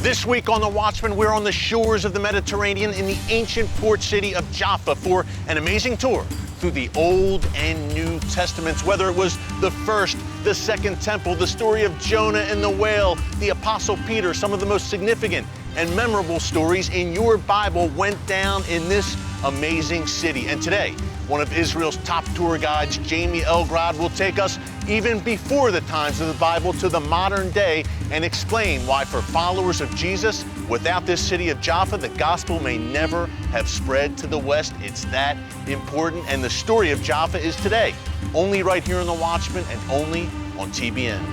This week on The Watchman, we're on the shores of the Mediterranean in the ancient port city of Jaffa for an amazing tour through the Old and New Testaments, whether it was the first, the second temple, the story of Jonah and the whale, the Apostle Peter. Some of the most significant and memorable stories in your Bible went down in this amazing city. And today, one of Israel's top tour guides, Jamie Elgrod, will take us even before the times of the Bible to the modern day and explain why for followers of Jesus, without this city of Jaffa, the gospel may never have spread to the West. It's that important. And the story of Jaffa is today, only right here on The Watchman and only on TBN.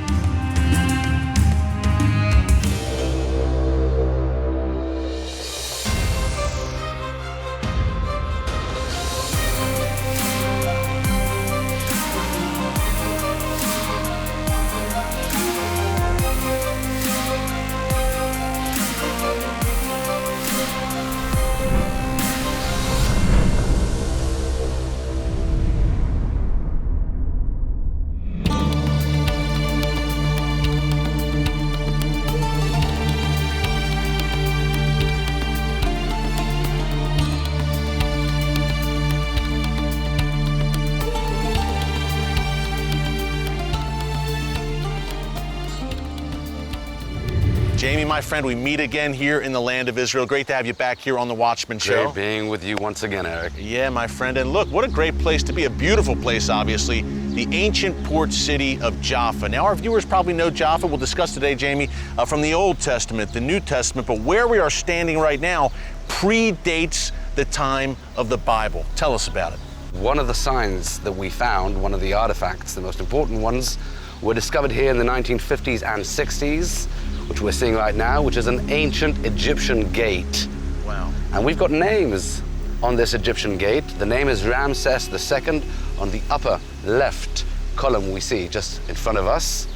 Jamie, my friend, we meet again here in the land of Israel. Great to have you back here on The Watchman Show. Great being with you once again, Eric. Yeah, my friend. And look, what a great place to be. A beautiful place, obviously. The ancient port city of Jaffa. Now, our viewers probably know Jaffa. We'll discuss today, Jamie, from the Old Testament, the New Testament. But where we are standing right now predates the time of the Bible. Tell us about it. One of the signs that we found, one of the artifacts, the most important ones, were discovered here in the 1950s and 60s, which we're seeing right now, which is an ancient Egyptian gate. Wow. And we've got names on this Egyptian gate. The name is Ramses II on the upper left column we see just in front of us.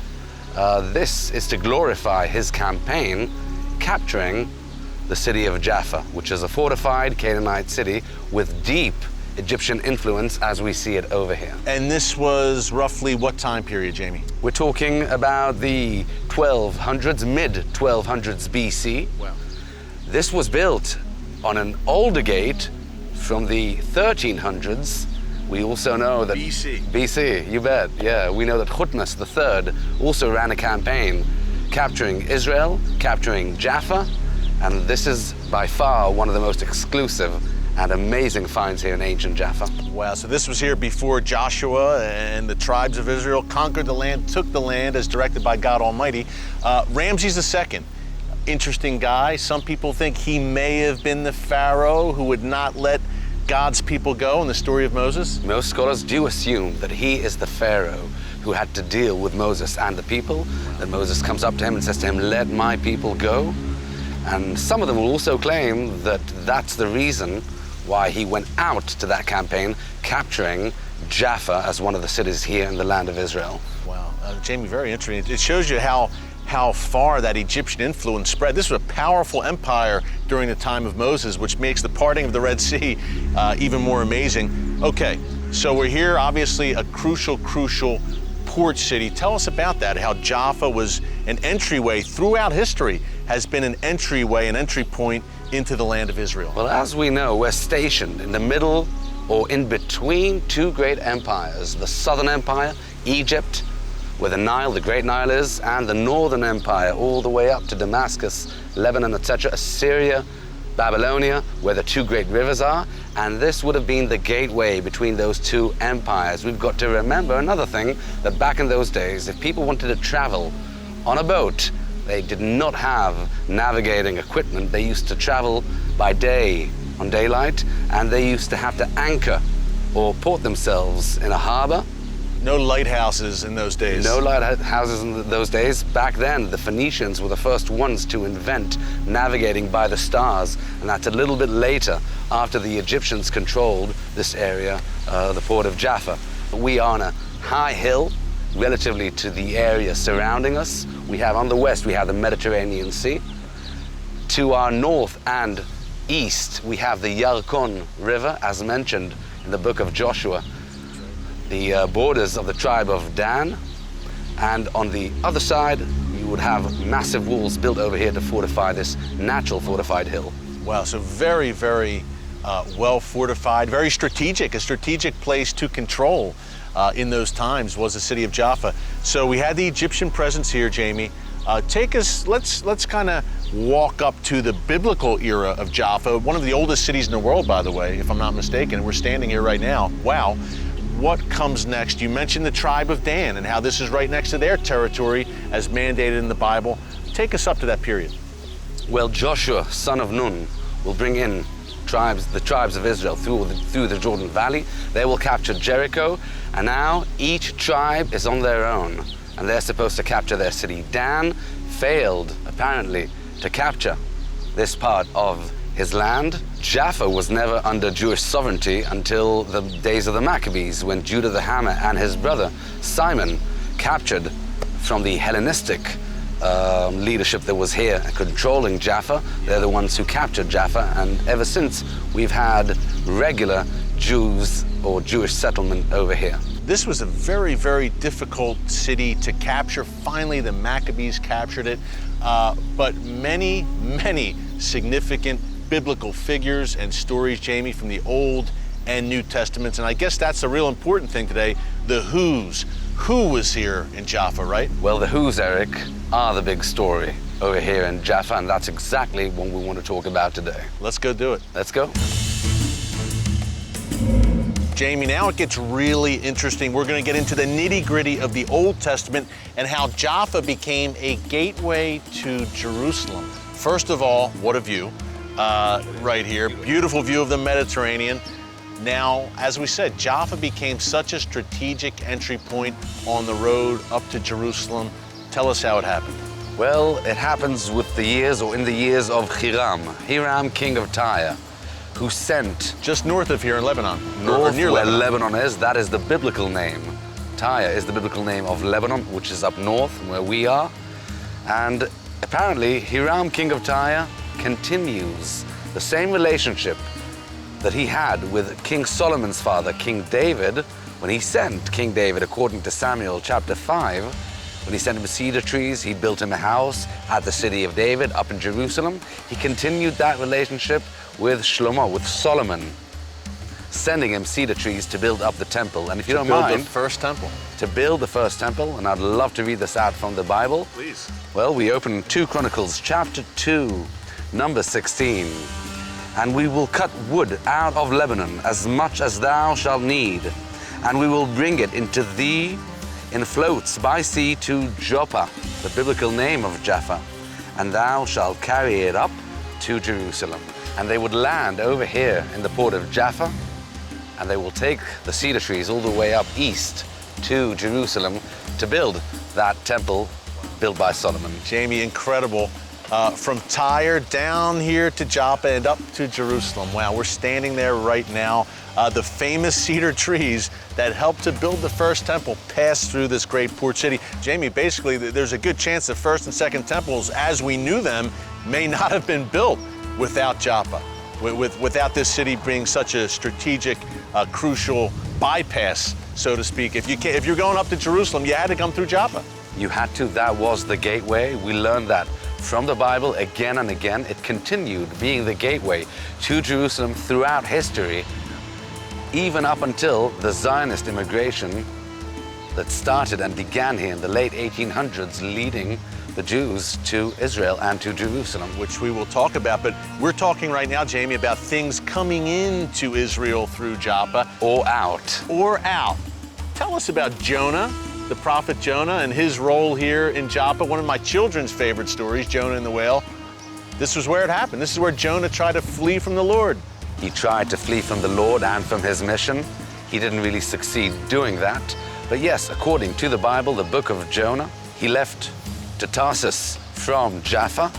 This is to glorify his campaign capturing the city of Jaffa, which is a fortified Canaanite city with deep Egyptian influence as we see it over here. And this was roughly what time period, Jamie? We're talking about the 1200s, mid-1200s BC. Wow. This was built on an older gate from the 1300s. We also know that... BC, you bet. Yeah, we know that Thutmose III also ran a campaign capturing Israel, capturing Jaffa, and this is by far one of the most exclusive and amazing finds here in ancient Jaffa. Wow, so this was here before Joshua and the tribes of Israel conquered the land, took the land as directed by God Almighty. Ramses II, interesting guy. Some people think he may have been the Pharaoh who would not let God's people go in the story of Moses. Most scholars do assume that he is the Pharaoh who had to deal with Moses and the people, that Moses comes up to him and says to him, "Let my people go." And some of them will also claim that that's the reason why he went out to that campaign, capturing Jaffa as one of the cities here in the land of Israel. Wow, Jamie, very interesting. It shows you how far that Egyptian influence spread. This was a powerful empire during the time of Moses, which makes the parting of the Red Sea even more amazing. Okay, so we're here, obviously a crucial port city. Tell us about that, how Jaffa was an entryway throughout history, has been an entryway, an entry point into the land of Israel. Well, as we know, we're stationed in the middle or in between two great empires, the Southern Empire, Egypt, where the Nile, the Great Nile is, and the Northern Empire, all the way up to Damascus, Lebanon, etc., Assyria, Babylonia, where the two great rivers are, and this would have been the gateway between those two empires. We've got to remember another thing, that back in those days, if people wanted to travel on a boat, they did not have navigating equipment. They used to travel by day, on daylight, and they used to have to anchor or port themselves in a harbor. No lighthouses in those days. No lighthouses in those days. Back then, the Phoenicians were the first ones to invent navigating by the stars, and that's a little bit later, after the Egyptians controlled this area, the port of Jaffa. We are on a high hill, relatively to the area surrounding us. We have on the west, we have the Mediterranean Sea. To our north and east, we have the Yarkon River, as mentioned in the book of Joshua, the borders of the tribe of Dan. And on the other side, you you would have massive walls built over here to fortify this natural fortified hill. Wow, so very, very well fortified, very strategic, a strategic place to control in those times was the city of Jaffa. So we had the Egyptian presence here, Jamie. Let's kind of walk up to the biblical era of Jaffa, one of the oldest cities in the world, by the way, if I'm not mistaken. We're standing here right now. Wow. What comes next? You mentioned the tribe of Dan and how this is right next to their territory as mandated in the Bible. Take us up to that period. Well, Joshua, son of Nun, will bring in the tribes of Israel through the Jordan Valley. They will capture Jericho, and now each tribe is on their own, and they're supposed to capture their city. Dan failed, apparently, to capture this part of his land. Jaffa was never under Jewish sovereignty until the days of the Maccabees, when Judah the Hammer and his brother Simon captured from the Hellenistic leadership that was here controlling Jaffa. They're the ones who captured Jaffa, and ever since we've had regular Jews or Jewish settlement over here. This was a very, very difficult city to capture. Finally, the Maccabees captured it, but many, many significant biblical figures and stories, Jamie, from the Old and New Testaments, and I guess that's the real important thing today, the who's. Who was here in Jaffa, right? Well, the who's, Eric, are the big story over here in Jaffa, and that's exactly what we want to talk about today. Let's go do it. Let's go. Jamie, now it gets really interesting. We're going to get into the nitty-gritty of the Old Testament and how Jaffa became a gateway to Jerusalem. First of all, what a view right here. Beautiful view of the Mediterranean. Now, as we said, Jaffa became such a strategic entry point on the road up to Jerusalem. Tell us how it happened. Well, it happens with the years, or in the years of Hiram, king of Tyre, who sent... Just north of here in Lebanon. North near where Lebanon. Lebanon is, that is the biblical name. Tyre is the biblical name of Lebanon, which is up north where we are. And apparently, Hiram, king of Tyre, continues the same relationship that he had with King Solomon's father, King David, when he sent King David, according to Samuel chapter 5, when he sent him cedar trees, he built him a house at the city of David up in Jerusalem. He continued that relationship with Shlomo, with Solomon, sending him cedar trees to build up the temple. And if you don't mind, to build the first temple. To build the first temple, and I'd love to read this out from the Bible. Please. Well, we open 2 Chronicles chapter 2, number 16. And we will cut wood out of Lebanon as much as thou shalt need, and we will bring it into thee in floats by sea to Joppa, the biblical name of Jaffa, and thou shalt carry it up to Jerusalem. And they would land over here in the port of Jaffa, and they will take the cedar trees all the way up east to Jerusalem to build that temple built by Solomon. Jamie, incredible. From Tyre down here to Joppa and up to Jerusalem. Wow, we're standing there right now. The famous cedar trees that helped to build the first temple passed through this great port city. Jamie, basically, there's a good chance the first and second temples, as we knew them, may not have been built without Joppa, without this city being such a strategic, crucial bypass, so to speak. If you're going up to Jerusalem, you had to come through Joppa. You had to. That was the gateway. We learned that from the Bible again and again. It continued being the gateway to Jerusalem throughout history, even up until the Zionist immigration that started and began here in the late 1800s, leading the Jews to Israel and to Jerusalem. Which we will talk about, but we're talking right now, Jamie, about things coming into Israel through Joppa. Or out. Or out. Tell us about Jonah, the prophet Jonah, and his role here in Joppa. One of my children's favorite stories, Jonah and the whale. This was where it happened. This is where Jonah tried to flee from the Lord. He tried to flee from the Lord and from his mission. He didn't really succeed doing that. But yes, according to the Bible, the book of Jonah, he left to Tarsus from Jaffa.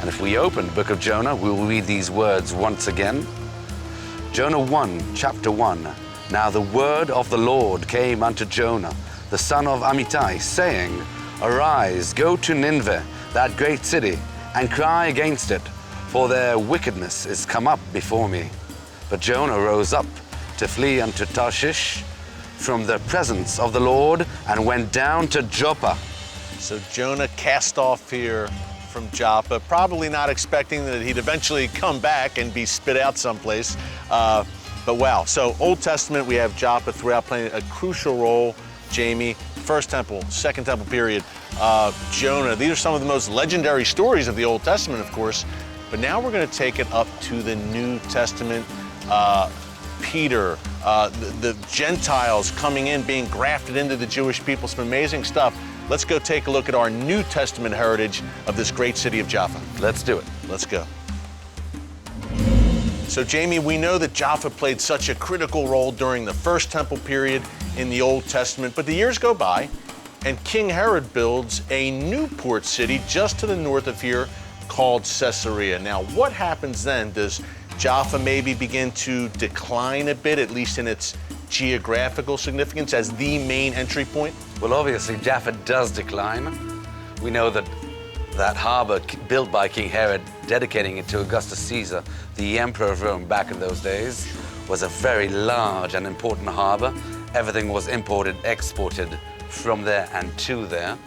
And if we open the book of Jonah, we will read these words once again. Jonah 1, chapter 1. Now the word of the Lord came unto Jonah, the son of Amittai, saying, Arise, go to Nineveh, that great city, and cry against it, for their wickedness is come up before me. But Jonah rose up to flee unto Tarshish from the presence of the Lord, and went down to Joppa, So Jonah cast off here from Jaffa, probably not expecting that he'd eventually come back and be spit out someplace. But wow, so Old Testament, we have Jaffa throughout playing a crucial role. Jamie, First Temple, Second Temple period, Jonah. These are some of the most legendary stories of the Old Testament, of course. But now we're going to take it up to the New Testament. Peter, the Gentiles coming in, being grafted into the Jewish people, some amazing stuff. Let's go take a look at our New Testament heritage of this great city of Jaffa. Let's do it. Let's go. So Jamie, we know that Jaffa played such a critical role during the First Temple period in the Old Testament, but the years go by and King Herod builds a new port city just to the north of here called Caesarea. Now, what happens then? Does Jaffa maybe begin to decline a bit, at least in its geographical significance as the main entry point? Well, obviously, Jaffa does decline. We know that harbor built by King Herod, dedicating it to Augustus Caesar, the emperor of Rome back in those days, was a very large and important harbor. Everything was imported, exported from there and to there.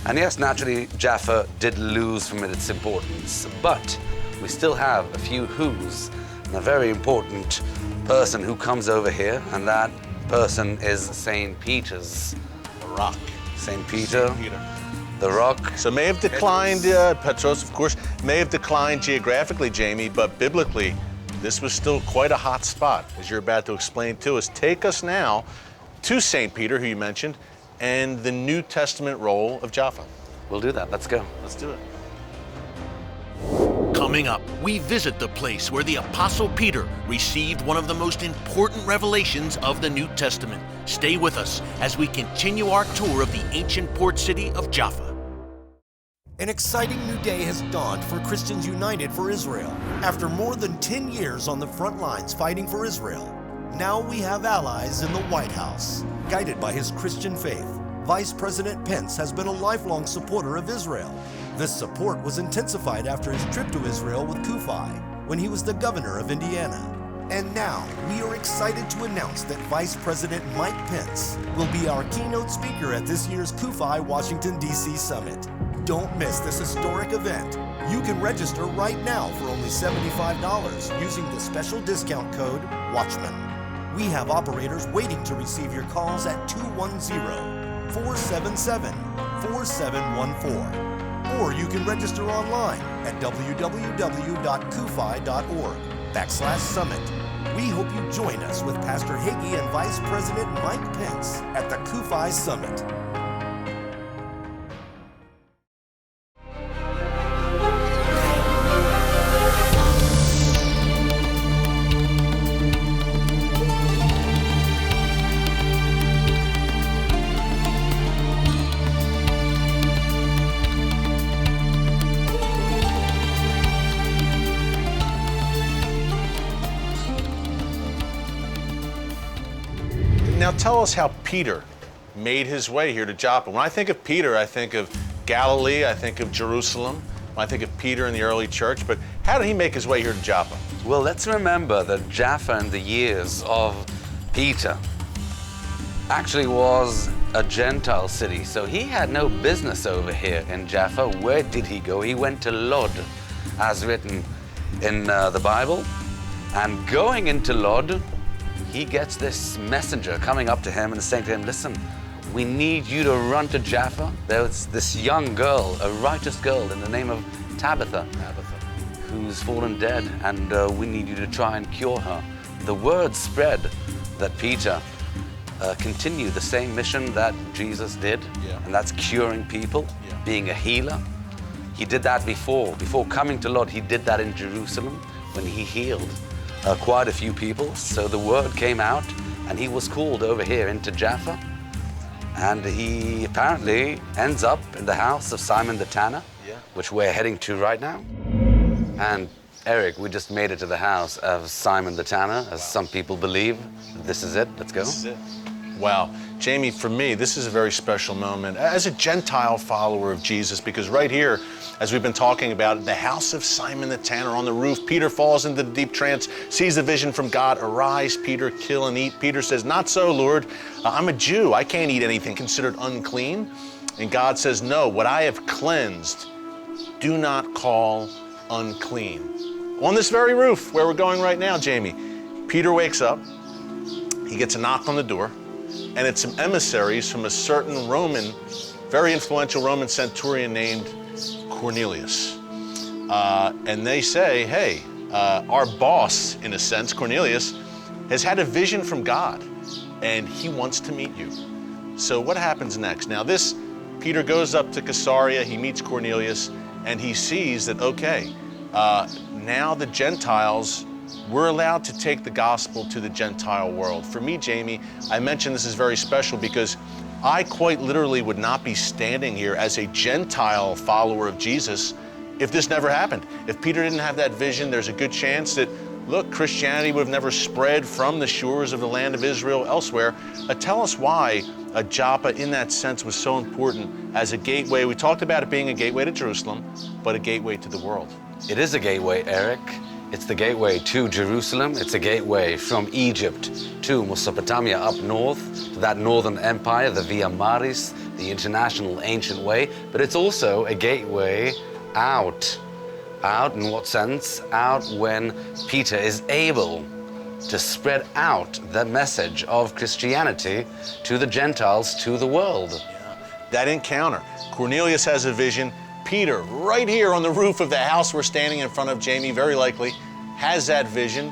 And yes, naturally, Jaffa did lose from its importance, but we still have a few who's, and a very important person who comes over here, and that person is St. Peter's. The Rock. St. Peter. St. Peter. The Rock. So may have declined, Petros, of course, may have declined geographically, Jamie, but biblically, this was still quite a hot spot, as you're about to explain to us. Take us now to St. Peter, who you mentioned, and the New Testament role of Jaffa. We'll do that. Let's go. Let's do it. Coming up, we visit the place where the Apostle Peter received one of the most important revelations of the New Testament. Stay with us as we continue our tour of the ancient port city of Jaffa. An exciting new day has dawned for Christians United for Israel. After more than 10 years on the front lines fighting for Israel, now we have allies in the White House. Guided by his Christian faith, Vice President Pence has been a lifelong supporter of Israel. This support was intensified after his trip to Israel with CUFI, when he was the governor of Indiana. And now, we are excited to announce that Vice President Mike Pence will be our keynote speaker at this year's CUFI Washington, D.C. Summit. Don't miss this historic event. You can register right now for only $75 using the special discount code Watchman. We have operators waiting to receive your calls at 210-477-4714. Or you can register online at www.cufi.org/summit. We hope you join us with Pastor Hagee and Vice President Mike Pence at the CUFI Summit. Now tell us how Peter made his way here to Jaffa. When I think of Peter, I think of Galilee, I think of Jerusalem, when I think of Peter in the early church, but how did he make his way here to Jaffa? Well, let's remember that Jaffa in the years of Peter actually was a Gentile city, so he had no business over here in Jaffa. Where did he go? He went to Lod, as written in the Bible, and going into Lod, he gets this messenger coming up to him and saying to him, listen, we need you to run to Jaffa. There's this young girl, a righteous girl in the name of Tabitha, who's fallen dead, and we need you to try and cure her. The word spread that Peter continued the same mission that Jesus did, and that's curing people, being a healer. He did that before coming to Lod. He did that in Jerusalem when he healed quite a few people. So the word came out, and he was called over here into Jaffa, and he apparently ends up in the house of Simon the Tanner, which we're heading to right now. And Eric, we just made it to the house of Simon the Tanner, as some people believe. This is it. Let's go. This is it. Wow. Jamie, for me, this is a very special moment as a Gentile follower of Jesus, because right here, as we've been talking about, the house of Simon the Tanner on the roof, Peter falls into the deep trance, sees the vision from God. Arise, Peter, kill and eat. Peter says, not so, Lord. I'm a Jew. I can't eat anything considered unclean. And God says, no, what I have cleansed, do not call unclean. On this very roof where we're going right now, Jamie, Peter wakes up, he gets a knock on the door, and it's some emissaries from a certain Roman, very influential Roman centurion named Cornelius. And they say, hey, our boss, in a sense, Cornelius, has had a vision from God, and he wants to meet you. So what happens next? Now Peter goes up to Caesarea, he meets Cornelius, and he sees that, okay, now the Gentiles, we're allowed to take the gospel to the Gentile world. For me, Jamie, I mentioned this is very special because I quite literally would not be standing here as a Gentile follower of Jesus if this never happened. If Peter didn't have that vision, there's a good chance that, look, Christianity would have never spread from the shores of the land of Israel elsewhere. Tell us why Jaffa, in that sense, was so important as a gateway. We talked about it being a gateway to Jerusalem, but a gateway to the world. It is a gateway, Eric. It's the gateway to Jerusalem. It's a gateway from Egypt to Mesopotamia up north, to that northern empire, the Via Maris, the international ancient way. But it's also a gateway out. Out in what sense? Out when Peter is able to spread out the message of Christianity to the Gentiles, to the world. That encounter. Cornelius has a vision. Peter, right here on the roof of the house we're standing in front of, Jamie, very likely, has that vision.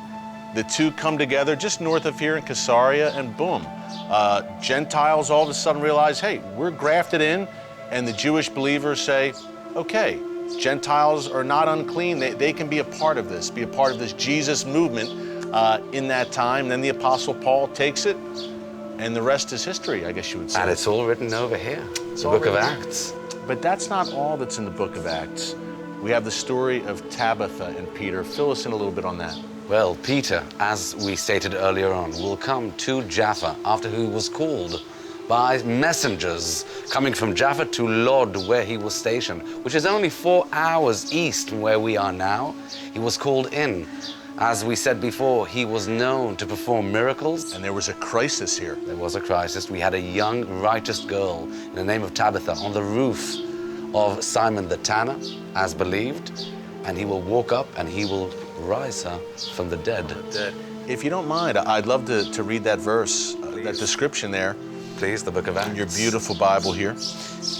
The two come together just north of here in Caesarea, and boom. Gentiles all of a sudden realize, hey, we're grafted in, and the Jewish believers say, okay, Gentiles are not unclean. They can be a part of this, Jesus movement in that time. Then the Apostle Paul takes it, and the rest is history, I guess you would say. And it's all written over here, the book of Acts. But that's not all that's in the book of Acts. We have the story of Tabitha and Peter. Fill us in a little bit on that. Well, Peter, as we stated earlier on, will come to Jaffa after he was called by messengers coming from Jaffa to Lod, where he was stationed, which is only 4 hours east from where we are now. He was called in. As we said before, he was known to perform miracles. And there was a crisis here. There was a crisis. We had a young, righteous girl in the name of Tabitha on the roof of Simon the tanner, as believed, and he will walk up and he will rise her from the dead. If you don't mind, I'd love to read that verse, that description there. Please, the book of Acts. In your beautiful Bible here.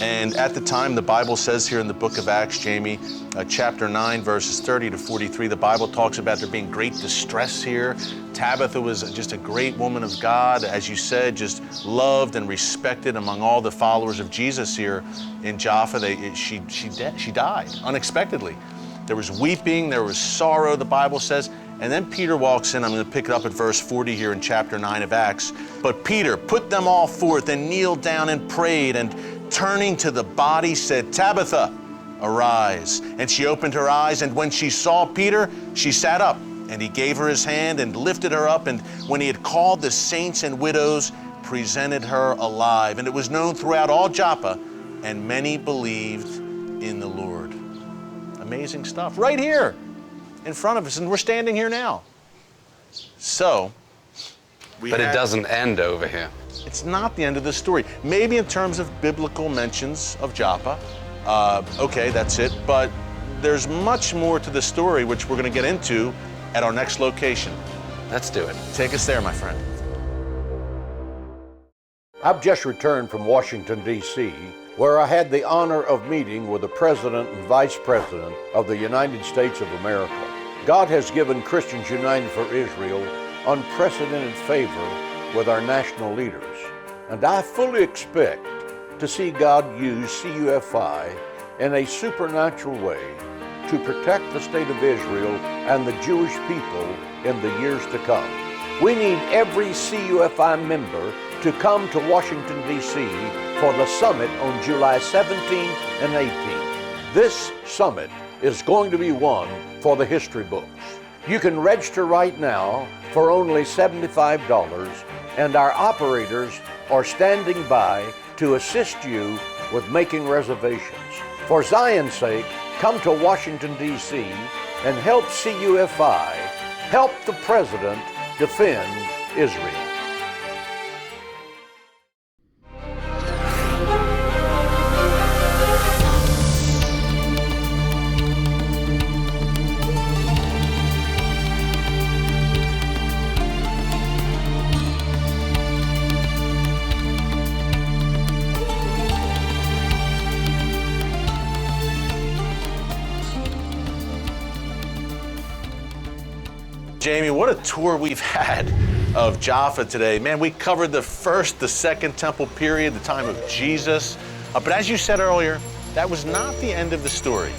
And at the time, the Bible says here in the book of Acts, Jamie, chapter 9, verses 30 to 43, the Bible talks about there being great distress here. Tabitha was just a great woman of God, as you said, just loved and respected among all the followers of Jesus here in Jaffa. She died unexpectedly. There was weeping, there was sorrow, the Bible says. And then Peter walks in. I'm going to pick it up at verse 40 here in chapter 9 of Acts. But Peter put them all forth and kneeled down and prayed, and turning to the body said, Tabitha, arise. And she opened her eyes, and when she saw Peter, she sat up. And he gave her his hand and lifted her up, and when he had called the saints and widows, presented her alive. And it was known throughout all Jaffa, and many believed in the Lord. Amazing stuff. Right here in front of us, and we're standing here now. So, but it doesn't end over here. It's not the end of the story. Maybe in terms of biblical mentions of Jaffa, okay, that's it. But there's much more to the story, which we're going to get into at our next location. Let's do it. Take us there, my friend. I've just returned from Washington, D.C., where I had the honor of meeting with the President and Vice President of the United States of America. God has given Christians United for Israel unprecedented favor with our national leaders, and I fully expect to see God use CUFI in a supernatural way to protect the state of Israel and the Jewish people in the years to come. We need every CUFI member to come to Washington, D.C. for the summit on July 17th and 18th. This summit is going to be one for the history books. You can register right now for only $75, and our operators are standing by to assist you with making reservations. For Zion's sake, come to Washington, D.C. and help CUFI help the President defend Israel. Jamie, what a tour we've had of Jaffa today. Man, we covered the first, the second temple period, the time of Jesus. But as you said earlier, that was not the end of the story.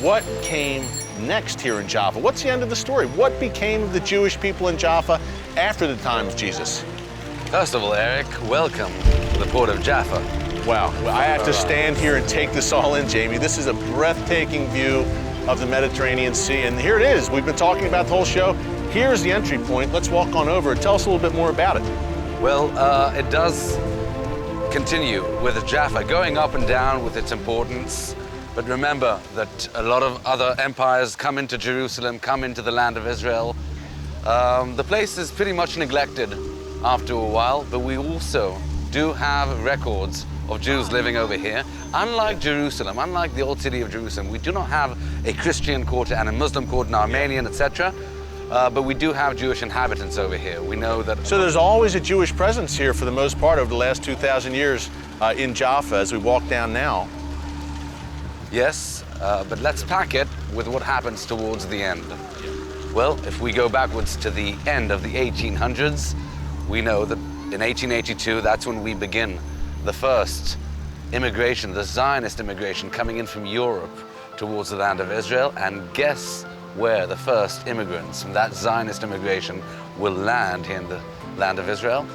What came next here in Jaffa? What's the end of the story? What became of the Jewish people in Jaffa after the time of Jesus? First of all, Eric, welcome to the port of Jaffa. Wow, well, I have to stand here and take this all in, Jamie. This is a breathtaking view of the Mediterranean Sea, and here it is. We've been talking about the whole show. Here's the entry point. Let's walk on over. Tell us a little bit more about it. Well, it does continue with Jaffa, going up and down with its importance. But remember that a lot of other empires come into Jerusalem, come into the land of Israel. The place is pretty much neglected after a while, but we also do have records of Jews living over here. Unlike Jerusalem, unlike the old city of Jerusalem, we do not have a Christian quarter and a Muslim quarter, an Armenian, etc. But we do have Jewish inhabitants over here. We know that. So there's always a Jewish presence here for the most part over the last 2,000 years in Jaffa as we walk down now. Yes, but let's pack it with what happens towards the end. Well, if we go backwards to the end of the 1800s, we know that in 1882, that's when we begin the first immigration, the Zionist immigration coming in from Europe towards the land of Israel. And guess where the first immigrants from that Zionist immigration will land here in the land of Israel?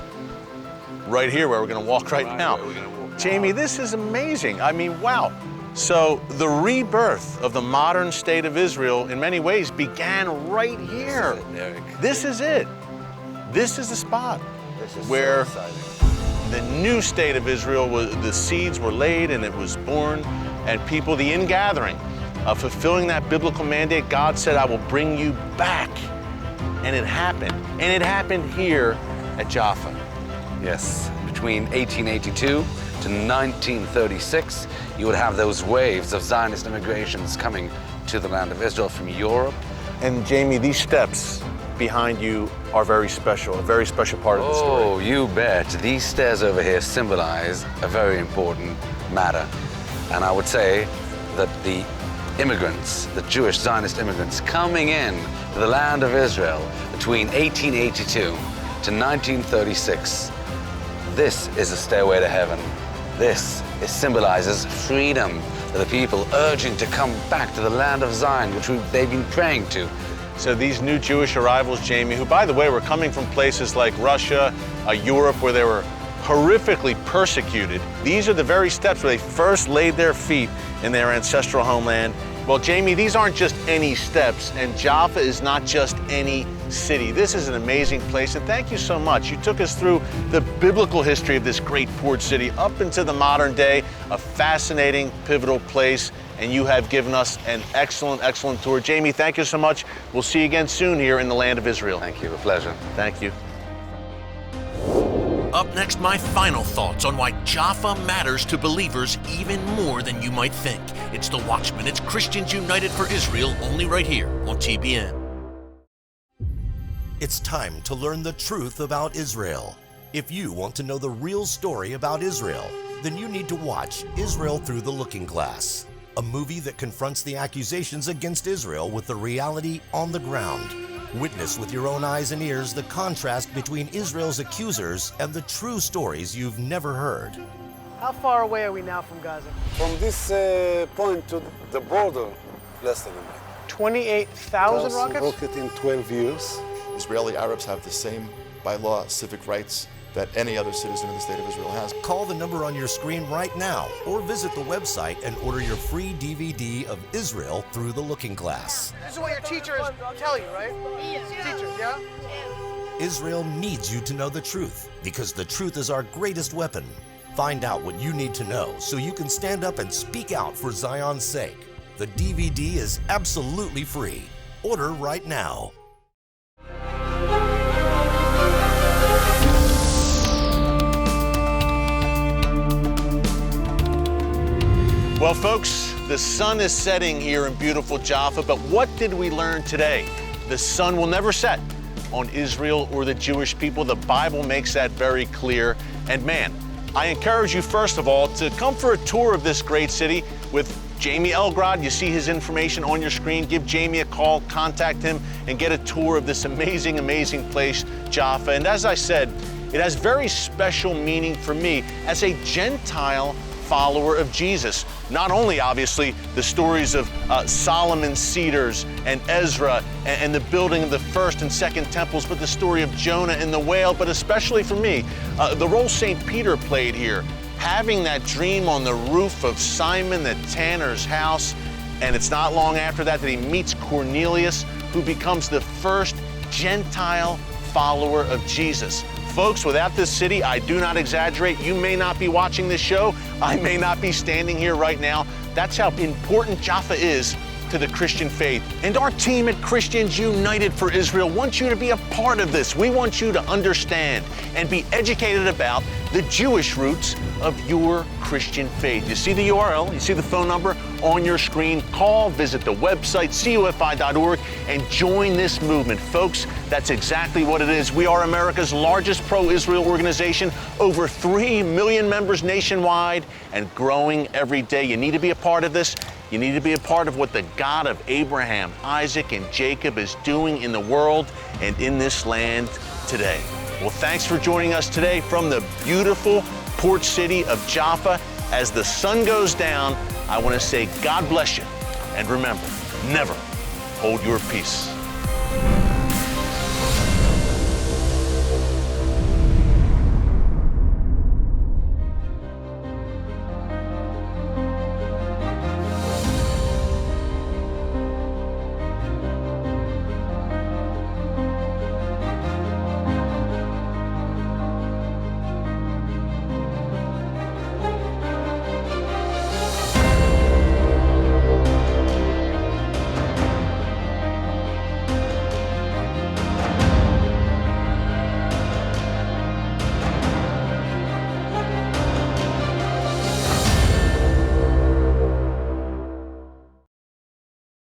Right here where we're going to walk right now. Jamie, this is amazing. I mean, wow. So the rebirth of the modern state of Israel in many ways began right here. This is it, Eric. This is it. This is the spot where the new state of Israel, the seeds were laid and it was born, and people, the ingathering of fulfilling that biblical mandate, God said, I will bring you back. And it happened. And it happened here at Jaffa. Yes, between 1882 to 1936, you would have those waves of Zionist immigrations coming to the land of Israel from Europe. And Jamie, these steps behind you are very special, a very special part of the story. Oh, you bet. These stairs over here symbolize a very important matter. And I would say that the immigrants, the Jewish Zionist immigrants coming in to the land of Israel between 1882 to 1936, this is a stairway to heaven. This symbolizes freedom for the people urging to come back to the land of Zion, which they've been praying to. So these new Jewish arrivals, Jamie, who, by the way, were coming from places like Russia, Europe, where they were horrifically persecuted, these are the very steps where they first laid their feet in their ancestral homeland. Well, Jamie, these aren't just any steps, and Jaffa is not just any city. This is an amazing place, and thank you so much. You took us through the biblical history of this great port city up into the modern day, a fascinating, pivotal place, and you have given us an excellent, excellent tour. Jamie, thank you so much. We'll see you again soon here in the land of Israel. Thank you, a pleasure. Thank you. Up next, my final thoughts on why Jaffa matters to believers even more than you might think. It's The Watchman. It's Christians United for Israel, only right here on TBN. It's time to learn the truth about Israel. If you want to know the real story about Israel, then you need to watch Israel Through the Looking Glass, a movie that confronts the accusations against Israel with the reality on the ground. Witness with your own eyes and ears the contrast between Israel's accusers and the true stories you've never heard. How far away are we now from Gaza? From this point to the border, less than a mile. 28,000 rockets? Rocket in 12 years. Israeli Arabs have the same, by law, civic rights that any other citizen of the State of Israel has. Call the number on your screen right now or visit the website and order your free DVD of Israel Through the Looking Glass. This is what your teachers tell you, right? Teachers, yeah? Israel needs you to know the truth because the truth is our greatest weapon. Find out what you need to know so you can stand up and speak out for Zion's sake. The DVD is absolutely free. Order right now. Well, folks, the sun is setting here in beautiful Jaffa, but what did we learn today? The sun will never set on Israel or the Jewish people. The Bible makes that very clear. And man, I encourage you, first of all, to come for a tour of this great city with Jamie Elgrod, you see his information on your screen. Give Jamie a call, contact him, and get a tour of this amazing, amazing place, Jaffa. And as I said, it has very special meaning for me as a Gentile follower of Jesus. Not only, obviously, the stories of Solomon's cedars and Ezra and the building of the first and second temples, but the story of Jonah and the whale, but especially for me, the role St. Peter played here, having that dream on the roof of Simon the tanner's house. And it's not long after that he meets Cornelius, who becomes the first Gentile follower of Jesus. Folks, without this city, I do not exaggerate. You may not be watching this show. I may not be standing here right now. That's how important Jaffa is to the Christian faith. And our team at Christians United for Israel wants you to be a part of this. We want you to understand and be educated about the Jewish roots of your Christian faith. You see the URL, you see the phone number on your screen. Call, visit the website, cufi.org, and join this movement. Folks, that's exactly what it is. We are America's largest pro-Israel organization, over 3 million members nationwide, and growing every day. You need to be a part of this. You need to be a part of what the God of Abraham, Isaac, and Jacob is doing in the world and in this land today. Well, thanks for joining us today from the beautiful port city of Jaffa. As the sun goes down, I want to say God bless you. And remember, never hold your peace.